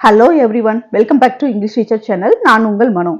Hello everyone, welcome back to English Teacher channel. நான் உங்கள் மனோ.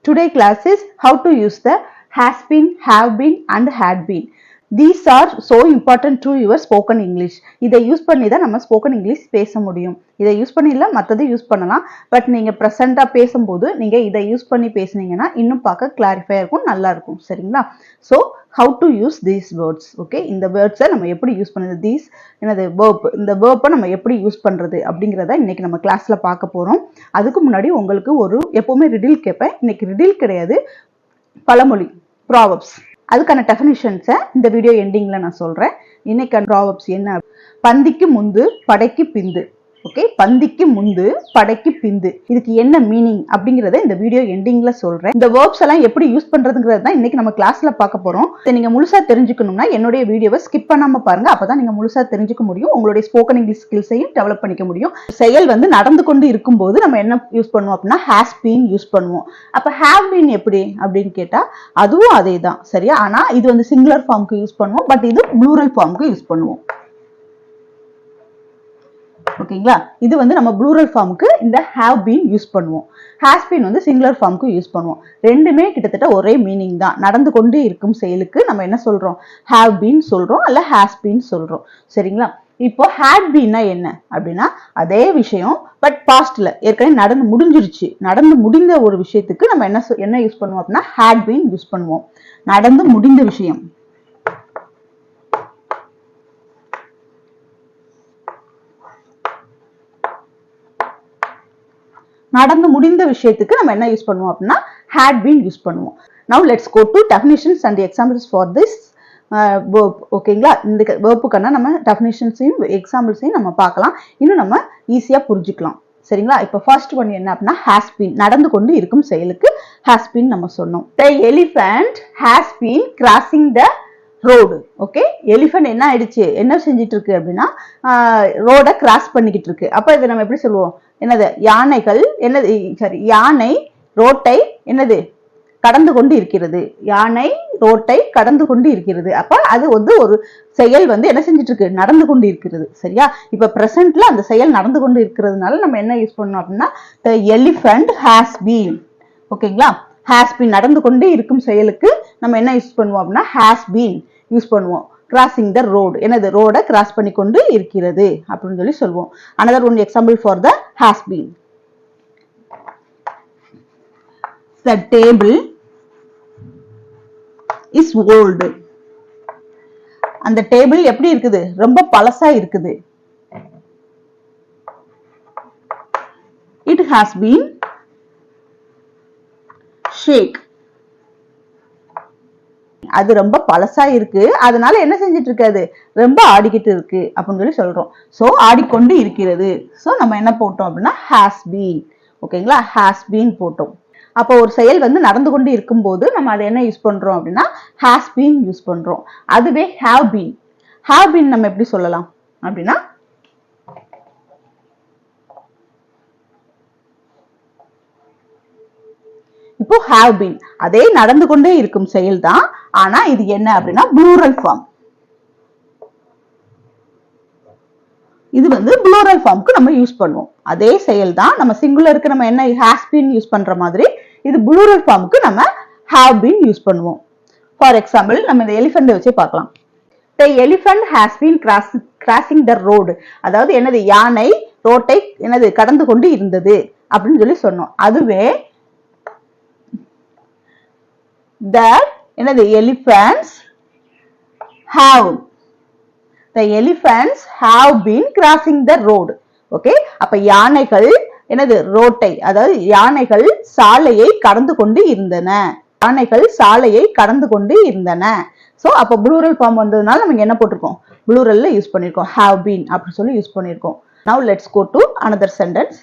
Today class is how to use the has been, have been and had been. These are so important to your spoken English. இதை use பண்ணி தான் நம்ம spoken English பேச முடியும். இதை use பண்ணி இல்லை மற்றது யூஸ் பண்ணலாம். பட் நீங்கள் ப்ரெசண்டாக பேசும்போது நீங்கள் இதை யூஸ் பண்ணி பேசுனீங்கன்னா இன்னும் பார்க்க கிளாரிஃபையாக இருக்கும், நல்லா இருக்கும். சரிங்களா? So how to use these words. Okay, இந்த வேர்ட்ஸை நம்ம எப்படி யூஸ் பண்ணுறது, தீஸ் என்னது வேர்ப், இந்த வேர்ப்பை நம்ம எப்படி யூஸ் பண்ணுறது அப்படிங்கிறத இன்னைக்கு நம்ம கிளாஸில் பார்க்க போகிறோம். அதுக்கு முன்னாடி உங்களுக்கு எப்போவுமே ரிடில் கேட்பேன். இன்னைக்கு ரிடில் கிடையாது, பழமொழி, ப்ராவர்ப்ஸ். அதுக்கான டெஃபினிஷன்ஸை இந்த வீடியோ எண்டிங்கில் நான் சொல்கிறேன். இன்னைக்கான ப்ராவர்ப்ஸ் என்ன? பந்திக்கு முந்து படைக்கு பிந்து. ஓகே, பந்திக்கு முந்து படைக்கு பிந்து, இதுக்கு என்ன மீனிங் அப்படிங்கறத இந்த வீடியோ எண்டிங்ல சொல்றேன். இந்த வேர்ப்ஸ் எல்லாம் எப்படி யூஸ் பண்றதுங்கிறது தான் இன்னைக்கு நம்ம கிளாஸ்ல பார்க்க போறோம். நீங்க முழுசா தெரிஞ்சுக்கணும்னா என்னுடைய வீடியோவை ஸ்கிப் பண்ணாம பாருங்க, அப்பதான் நீங்க முழுசா தெரிஞ்சுக்க முடியும், உங்களுடைய ஸ்போக்கன் இங்கிலீஷ் ஸ்கில்ஸையும் டெவலப் பண்ணிக்க முடியும். செயல் நடந்து கொண்டு இருக்கும்போது நம்ம என்ன யூஸ் பண்ணுவோம் அப்படின்னா ஹேஸ் பீன் யூஸ் பண்ணுவோம். அப்ப ஹேவ் பீன் எப்படி அப்படின்னு கேட்டா அதுவும் அதே தான், சரியா? ஆனா இது சிங்குலர் ஃபார்முக்கு யூஸ் பண்ணுவோம், பட் இது ப்ளூரல் ஃபார்முக்கு யூஸ் பண்ணுவோம். ஓகேங்களா? இது நம்ம ப்ளூரல் ஃபார்முக்கு இந்த ஹேவ் பீன் யூஸ் பண்ணுவோம். ஹேஸ் பீன் சிங்குலர் ஃபார்முக்கு யூஸ் பண்ணுவோம். ரெண்டுமே கிட்டத்தட்ட ஒரே மீனிங் தான். நடந்து கொண்டு இருக்கும் செயலுக்கு நம்ம என்ன சொல்றோம்? ஹேவ் பீன் சொல்றோம், அல்ல ஹேஸ் பீன் சொல்றோம். சரிங்களா? இப்போ ஹேட் பீன்னா என்ன அப்படின்னா அதே விஷயம், பட் பாஸ்ட்ல ஏற்கனவே நடந்து முடிஞ்சிருச்சு. நடந்து முடிந்த ஒரு விஷயத்துக்கு நம்ம என்ன யூஸ் பண்ணுவோம் அப்படின்னா ஹேட் பீன் யூஸ் பண்ணுவோம். நடந்து முடிந்த விஷயம். நடந்து முடிந்த விஷயத்துக்கு நம்ம என்ன யூஸ் பண்ணுவோம் அப்படின்னா had been யூஸ் பண்ணுவோம். Now let's go to definitions and the examples for this verb. ஓகேங்களா? இந்த வேர்ப்புக்கான நம்ம டெஃபினிஷன்ஸையும் எக்ஸாம்பிள்ஸையும் நம்ம பார்க்கலாம், இன்னும் நம்ம ஈஸியா புரிஞ்சுக்கலாம். சரிங்களா? இப்போ ஃபர்ஸ்ட் ஒன் என்ன அப்படின்னா has been, நடந்து கொண்டு இருக்கும் செயலுக்கு has been நம்ம சொன்னோம். The elephant has been crossing the road. Okay, elephant என்ன ஆயிடுச்சு, என்ன செஞ்சிட்டு இருக்கு அப்படின்னா ரோட கிராஸ் பண்ணிக்கிட்டு இருக்கு. அப்ப இதை நம்ம எப்படி சொல்லுவோம்? என்னது? யானைகள் என்னது, சரி, யானை ரோட்டை என்னது கடந்து கொண்டு இருக்கிறது. யானை ரோட்டை கடந்து கொண்டு இருக்கிறது. அப்ப அது ஒரு செயல் என்ன செஞ்சிட்டு இருக்கு? நடந்து கொண்டு இருக்கிறது. சரியா? இப்ப பிரசன்ட்ல அந்த செயல் நடந்து கொண்டு இருக்கிறதுனால நம்ம என்ன யூஸ் பண்ணோம் அப்படின்னா the elephant has been. ஓகேங்களா? has been, நடந்து கொண்டு இருக்கும் செயலுக்கு நம்ம என்ன யூஸ் பண்ணுவோம் அப்படின்னா has been யூஸ் பண்ணுவோம். crossing the road, என்னது ரோட கிராஸ் பண்ணி கொண்டு இருக்கிறது அப்படின்னு சொல்லுவோம். another one example for the has been. The table is old. அந்த டேபிள் எப்படி இருக்குது? ரொம்ப பழசா இருக்குது. it has been shake. அது ரொம்ப பழசா இருக்கு, அதனால என்ன செஞ்சிட்டு இருக்காது? ரொம்ப ஆடிக்கிட்டு இருக்கு அப்படின்னு சொல்றோம். சோ ஆடிக்கொண்டு இருக்கிறது. சோ நம்ம என்ன போட்டோம் அப்படின்னா has been. ஓகேங்களா? has been போட்டோம். அப்போ ஒரு செயல் நடந்து கொண்டு இருக்கும்போது நம்ம அதை என்ன யூஸ் பண்றோம் அப்படின்னா has been யூஸ் பண்றோம். அதுவே have been. have been நம்ம எப்படி சொல்லலாம் அப்படின்னா இப்போ have been அதே நடந்து கொண்டே இருக்கும் செயல் தான், ஆனா இது என்ன அப்படின்னா ப்ளூரல் ஃபார்ம். இது ப்ளூரல் ஃபார்முக்கு நம்ம யூஸ் பண்ணுவோம். அதே செயல் தான், நம்ம சிங்குலருக்கு நம்ம என்ன has been யூஸ் பண்ற மாதிரி இது ப்ளூரல் ஃபார்முக்கு நம்ம have been யூஸ் பண்ணுவோம். ஃபார் எக்ஸாம்பிள் நம்ம இந்த எலிஃபண்ட் வச்சே பார்க்கலாம். The elephant has been crossing the road. அதாவது என்னது? யானை ரோட்டை என்னது கடந்து கொண்டு இருந்தது அப்படின்னு சொன்னோம். அதுவே that என்னது elephants have, the elephants have been crossing the road. Okay, அப்ப யானைகள் என்னது ரோட்டை, அதாவது யானைகள் சாலையை கடந்து கொண்டு இருந்தன. யானைகள் சாலையை கடந்து கொண்டு இருந்தன. சோ அப்ப ப்ளூரல் ஃபார்ம் வந்ததுனால நம்ம என்ன போட்டிருக்கோம்? ப்ளூரல்ல யூஸ் பண்ணிருக்கோம், have been அப்படி சொல்லி யூஸ் பண்ணிருக்கோம். Now let's go to another sentence.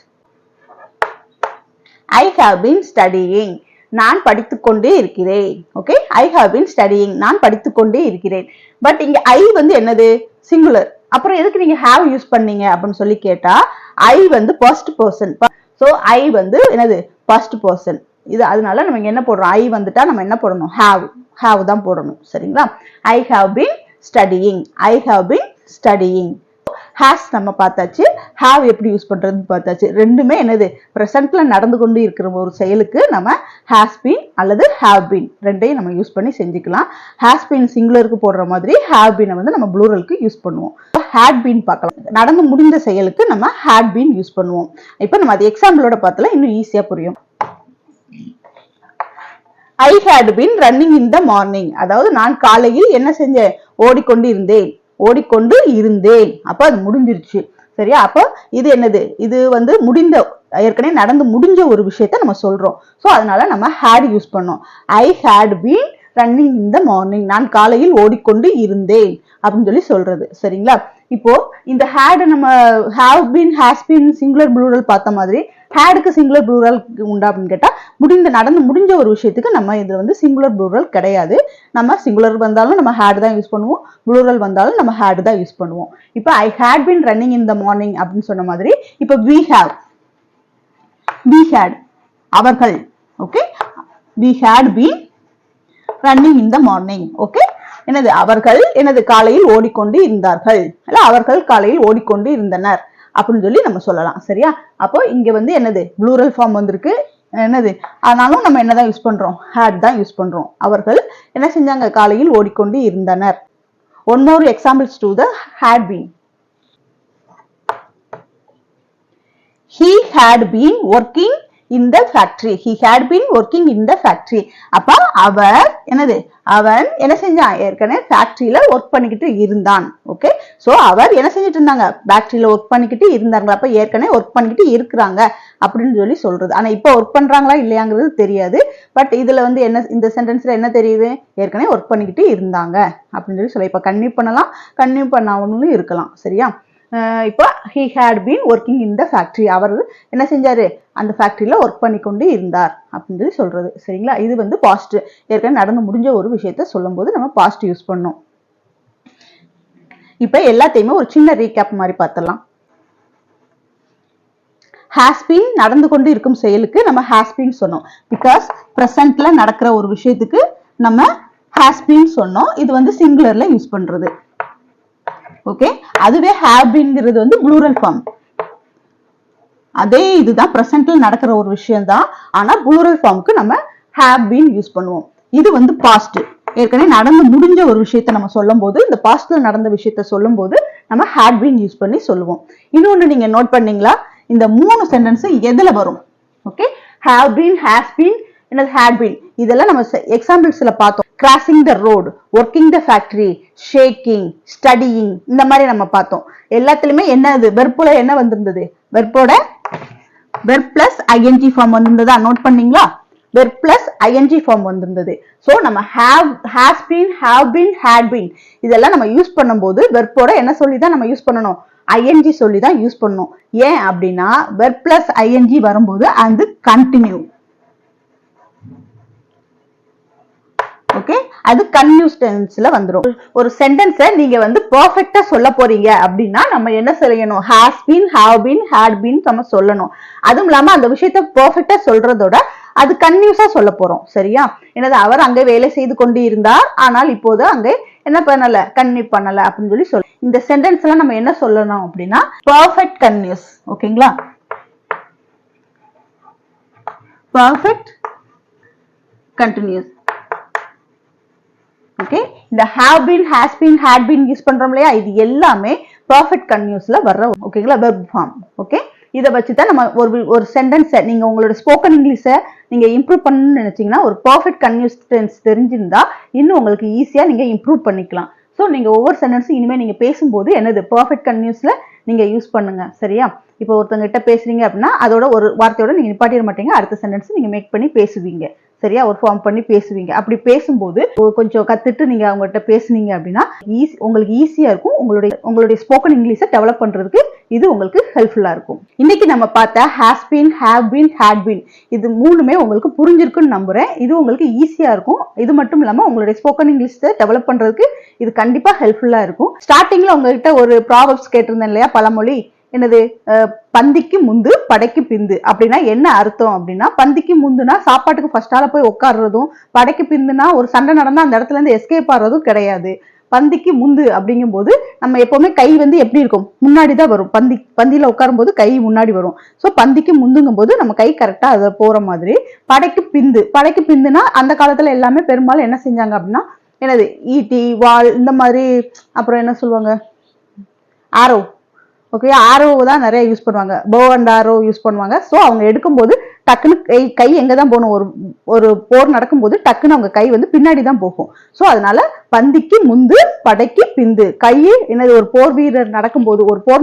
I have been studying. நான் படித்துக்கொண்டே இருக்கிறேன். Okay, I have been studying. நான் படித்துக்கொண்டே இருக்கிறேன். பட் இங்க I என்னது? சிங்குலர். அப்புறம் எதுக்கு நீங்க have யூஸ் பண்ணீங்க அப்படின்னு சொல்லி கேட்டா I first person. So I என்னது? first person. இது அதனால நம்ம என்ன போடுறோம்? I வந்துட்டா நம்ம என்ன போடணும்? have தான் போடணும். சரிங்களா? I have been studying. I have been studying. Has நம்ம பார்த்தாச்சு, ஹாவ் எப்படி யூஸ் பண்றதுன்னு பார்த்தாச்சு. ரெண்டுமே என்னது, பிரசன்ட்ல நடந்து கொண்டு இருக்கிற ஒரு செயலுக்கு நம்ம ஹேஸ் பீன் அல்லது ஹேவ் பீன் ரெண்டையும் நம்ம யூஸ் பண்ணி செஞ்சுக்கலாம். ஹேஸ் பீன் சிங்குலருக்கு போடுற மாதிரி ஹேவ் பீனை வந்து நம்ம ப்ளூரலுக்கு யூஸ் பண்ணுவோம். ஹேட் பீன் பார்க்கலாம். நடந்து முடிந்த செயலுக்கு நம்ம ஹேட் பீன் யூஸ் பண்ணுவோம். இப்போ நம்ம அது எக்ஸாம்பிளோட பார்த்தலாம், இன்னும் ஈஸியா புரியும். I had been running in the morning. அதாவது நான் காலையில் என்ன செஞ்சேன், ஓடிக்கொண்டு இருந்தேன். அப்ப அது முடிஞ்சிருச்சு. சரியா? அப்போ இது என்னது, இது வந்து முடிந்த, ஏற்கனவே நடந்து முடிஞ்ச ஒரு விஷயத்த நம்ம சொல்றோம். சோ அதனால நம்ம had யூஸ் பண்ணோம். I had been running in the morning. நான் காலையில் ஓடிக்கொண்டு இருந்தேன் அப்படின்னு சொல்லி சொல்றது. சரிங்களா? இப்போ இந்த had நம்ம have been, has been singular plural பார்த்த மாதிரி ஹேடுக்கு சிங்குலர் ப்ளூரல் உண்டா அப்படின்னு கேட்டா, நடந்து முடிஞ்ச ஒரு விஷயத்துக்கு நம்ம இதுல வந்து சிங்குலர் ப்ளூரல் கிடையாது. நம்ம சிங்குலர் வந்தாலும் நம்ம ஹேட் தான் யூஸ் பண்ணுவோம், ப்ளூரல் வந்தாலும் நம்ம ஹேட் தான் யூஸ் பண்ணுவோம். இப்போ I had been running in the morning அப்படின்னு சொன்ன மாதிரி இப்போ we had அவர்கள், okay, we had been running in the morning. Okay, என்னது, அவர்கள் என்னது காலையில் ஓடிக்கொண்டு இருந்தார்கள், இல்ல அவர்கள் காலையில் ஓடிக்கொண்டு இருந்தனர் அப்படின்னு சொல்லி நம்ம சொல்லலாம். சரியா? அப்போ இங்க வந்து என்னது, ப்ளூரல் ஃபார்ம் வந்திருக்கு. என்னது, ஆனாலும் நம்ம என்னதான் யூஸ் பண்றோம், had தான் யூஸ் பண்றோம். அவர்கள் என்ன செஞ்சாங்க, காலையில் ஓடிக்கொண்டு இருந்தனர். One more examples to the had been. He had been working in the factory. He had been working in the factory. அப்ப அவர் என்னது, அவன் என்ன செஞ்சான், ஏற்கனவே ஃபேக்டரியில ஒர்க் பண்ணிக்கிட்டு இருந்தான். ஓகே, சோ அவர் என்ன செஞ்சிட்டு இருந்தாங்க, ஃபேக்டரியில ஒர்க் பண்ணிக்கிட்டு இருந்தாங்க. அப்ப ஏற்கனவே ஒர்க் பண்ணிக்கிட்டு இருக்கிறாங்க அப்படின்னு சொல்லி சொல்றது. ஆனா இப்ப ஒர்க் பண்றாங்களா இல்லையாங்கிறது தெரியாது. பட் இதுல வந்து என்ன, இந்த சென்டென்ஸ்ல என்ன தெரியுது, ஏற்கனவே ஒர்க் பண்ணிக்கிட்டு இருந்தாங்க அப்படின்னு சொல்லி சொல்ல. இப்ப கன்டினியூ பண்ணலாம், கன்டினியூ பண்ணாமலும் இருக்கலாம். சரியா? இப்போ he had been working in the factory. அவர் என்ன செஞ்சாரு, அந்த ஃபேக்டரியில ஒர்க் பண்ணி கொண்டு இருந்தார் அப்படின்னு சொல்லி சொல்றது. சரிங்களா? இது வந்து பாஸ்ட், ஏற்கனவே நடந்து முடிஞ்ச ஒரு விஷயத்த சொல்லும் போது நம்ம பாஸ்ட் யூஸ் பண்ணோம். இப்ப எல்லாத்தையுமே ஒரு சின்ன ரீகேப் மாதிரி பார்த்தலாம். has been நடந்து கொண்டு இருக்கும் செயலுக்கு நம்ம has been சொன்னோம். பிகாஸ் பிரசன்ட்ல நடக்கிற ஒரு விஷயத்துக்கு நம்ம has been சொன்னோம். இது வந்து சிங்குலர்ல யூஸ் பண்றது. ஓகே, அதுவே have beenங்கிறது வந்து ப்ளூரல் ஃபார்ம். அதே இதுதான் பிரசன்ட்ல நடக்கிற ஒரு விஷயம் தான், ஆனா ப்ளூரல் ஃபார்முக்கு நம்ம have been யூஸ் பண்ணுவோம். இது வந்து பாஸ்ட், ஏற்கனவே நடந்து முடிஞ்ச ஒரு விஷயத்த நம்ம சொல்லும் போது, இந்த பாஸ்ட்ல நடந்த விஷயத்த சொல்லும் போது நம்ம had been யூஸ் பண்ணி சொல்லுவோம். இன்னொன்னு நீங்க நோட் பண்ணீங்களா, இந்த 3 சென்டென்ஸ் எதுல வரும்? Okay, have been, has been, என்னது had been, இதெல்லாம் நம்ம எக்ஸாம்பிள்ஸ்ல பார்த்தோம். Crossing the road, working the factory, shaking, studying, இந்த மாதிரி நம்ம பார்த்தோம். எல்லாத்துலயுமே என்னது, வெர்போட என்ன வந்திருந்தது, வெர்போட வெர்ப் பிளஸ் ஐஎன்ஜி ஃபார்ம் வந்திருந்ததா, நோட் பண்ணீங்களா? வெர்ப் பிளஸ் ஐஎன்ஜி ஃபார்ம் வந்திருந்தது. சோ நம்ம have, has been, have been, had been இதெல்லாம் நம்ம யூஸ் பண்ணும்போது வெர்போட என்ன சொல்லி தான் நம்ம யூஸ் பண்ணணும், ஐஎன்ஜி சொல்லி தான் யூஸ் பண்ணணும். ஏன் அப்படின்னா வெர்ப் பிளஸ் ஐஎன்ஜி வரும்போது அது கண்டினியூ. ஓகே, அது கன்டினியூஸ் டென்ஸ்ல வந்துரும். ஒரு சென்டென்ஸை நீங்க வந்து பெர்ஃபெக்ட்டா சொல்ல போறீங்க அப்படின்னா நம்ம என்ன செய்யணும், has been, have been, had been நம்ம சொல்லணும். அதுவும் இல்லாம அந்த விஷயத்தை பெர்ஃபெக்ட்டா சொல்றதோட அது கன்டினியூஸா சொல்ல போறோம். சரியா? என்னது, அவர் அங்கே வேலை செய்து கொண்டு இருந்தார், ஆனால் இப்போது அங்கே என்ன பண்ணல, கன்டினியூ பண்ணல அப்படின்னு சொல்லி சொல்ல. இந்த சென்டென்ஸ்ல நம்ம என்ன சொல்லணும் அப்படின்னா பெர்ஃபெக்ட் கன்டினியூஸ். ஓகேங்களா? Perfect continuous. ஓகே, இந்த have been, has been, had been use பண்றோம் இல்லையா, இது எல்லாமே பெர்ஃபெக்ட் கன்டினியூஸ்ல வர்ற, ஓகேங்களா, வெர்ப் ஃபார்ம். ஓகே, இத வச்சு தான் நம்ம ஒரு சென்டென்ஸை நீங்க உங்களோட ஸ்போக்கன் இங்கிலீஷை நீங்க இம்ப்ரூவ் பண்ணணும்னு நினைச்சீங்கன்னா ஒரு பெர்ஃபெக்ட் கன்டினியூஸ் டென்ஸ் தெரிஞ்சிருந்தா இன்னும் உங்களுக்கு ஈஸியா நீங்க இம்ப்ரூவ் பண்ணிக்கலாம். ஸோ நீங்க ஒவ்வொரு சென்டென்ஸும் இனிமே நீங்க பேசும்போது என்னது பெர்ஃபெக்ட் கன்டினியூஸ்ல நீங்க யூஸ் பண்ணுங்க. சரியா? இப்போ ஒருத்தவங்க கிட்ட பேசுறீங்க அப்படின்னா அதோட ஒரு வார்த்தையோட நீங்க நிப்பாட்டிட மாட்டீங்க, அடுத்த சென்டென்ஸ் நீங்க மேக் பண்ணி பேசுவீங்க. சரியா? ஒரு ஃபார்ம் பண்ணி பேசுவீங்க. அப்படி பேசும்போது கொஞ்சம் கத்துட்டு நீங்க அவங்ககிட்ட பேசுனீங்க அப்படின்னா உங்களுக்கு ஈஸியா இருக்கும். உங்களுடைய ஸ்போக்கன் இங்கிலீஷை டெவலப் பண்றதுக்கு இது உங்களுக்கு ஹெல்ப்ஃபுல்லா இருக்கும். இன்னைக்கு நம்ம பார்த்த has been, have been, had been இது மூணுமே உங்களுக்கு புரிஞ்சிருக்குன்னு நம்புறேன். இது உங்களுக்கு ஈஸியா இருக்கும். இது மட்டும் இல்லாம உங்களுடைய ஸ்போக்கன் இங்கிலீஷை டெவலப் பண்றதுக்கு இது கண்டிப்பா ஹெல்ப்ஃபுல்லா இருக்கும். ஸ்டார்டிங்ல உங்ககிட்ட ஒரு ப்ராவர்ப்ஸ் கேட்டிருந்தேன் இல்லையா, பழமொழி, என்னது, பந்திக்கு முந்து படைக்கு பிந்து அப்படின்னா என்ன அர்த்தம் அப்படின்னா, பந்திக்கு முந்துனா சாப்பாட்டுக்கு ஃபர்ஸ்ட் ஆள போய் உட்கார்றதும், படைக்கு பிந்துனா ஒரு சண்டை நடந்தா அந்த இடத்துல இருந்து எஸ்கேப் ஆறதும் கிடையாது. பந்திக்கு முந்து அப்படிங்கும்போது நம்ம எப்பவுமே கை வந்து எப்படி இருக்கும், முன்னாடி தான் வரும். பந்தியில உட்காரும் போது கை முன்னாடி வரும். ஸோ பந்திக்கு முந்துங்கும் போது நம்ம கை கரெக்டா அதை போற மாதிரி. படைக்கு பிந்துனா அந்த காலத்துல எல்லாமே பெரும்பாலும் என்ன செஞ்சாங்க அப்படின்னா, என்னது ஈட்டி, வாள், இந்த மாதிரி, அப்புறம் என்ன சொல்லுவாங்க, ஆரோ. ஓகே, ஆரோ தான் நிறைய யூஸ் பண்ணுவாங்க, போ அண்ட் ஆரோ யூஸ் பண்ணுவாங்க. ஸோ அவங்க எடுக்கும்போது டக்குன்னு கை எங்க தான் போகணும், ஒரு போர் நடக்கும்போது டக்குன்னு அவங்க கை வந்து பின்னாடி தான் போகும். ஸோ அதனால பந்திக்கு முந்து படைக்கு பிந்து. கை என்னது, ஒரு போர்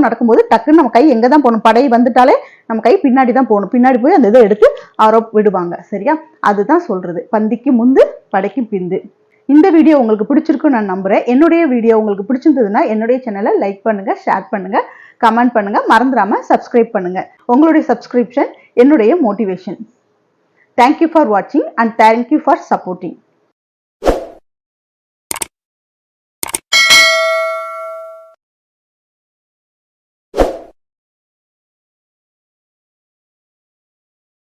நடக்கும்போது டக்குன்னு நம்ம கை எங்க தான் போகணும், படை வந்துட்டாலே நம்ம கை பின்னாடி தான் போகணும். பின்னாடி போய் அந்த இதை எடுத்து ஆரோ விடுவாங்க. சரியா, அதுதான் சொல்றது பந்திக்கு முந்து படைக்கு பிந்து. இந்த வீடியோ உங்களுக்கு பிடிச்சிருக்குன்னு நான் நம்புறேன். என்னுடைய வீடியோ உங்களுக்கு பிடிச்சிருந்ததுன்னா என்னுடைய சேனலை லைக் பண்ணுங்க, ஷேர் பண்ணுங்க, கமெண்ட் பண்ணுங்க, மறந்துடாம சப்ஸ்கிரைப் பண்ணுங்க. உங்களுடைய சப்ஸ்கிரிப்ஷன் என்னுடைய மோட்டிவேஷன். தேங்க்யூ ஃபார் வாட்சிங் அண்ட் தேங்க்யூ ஃபார் சப்போர்ட்டிங்.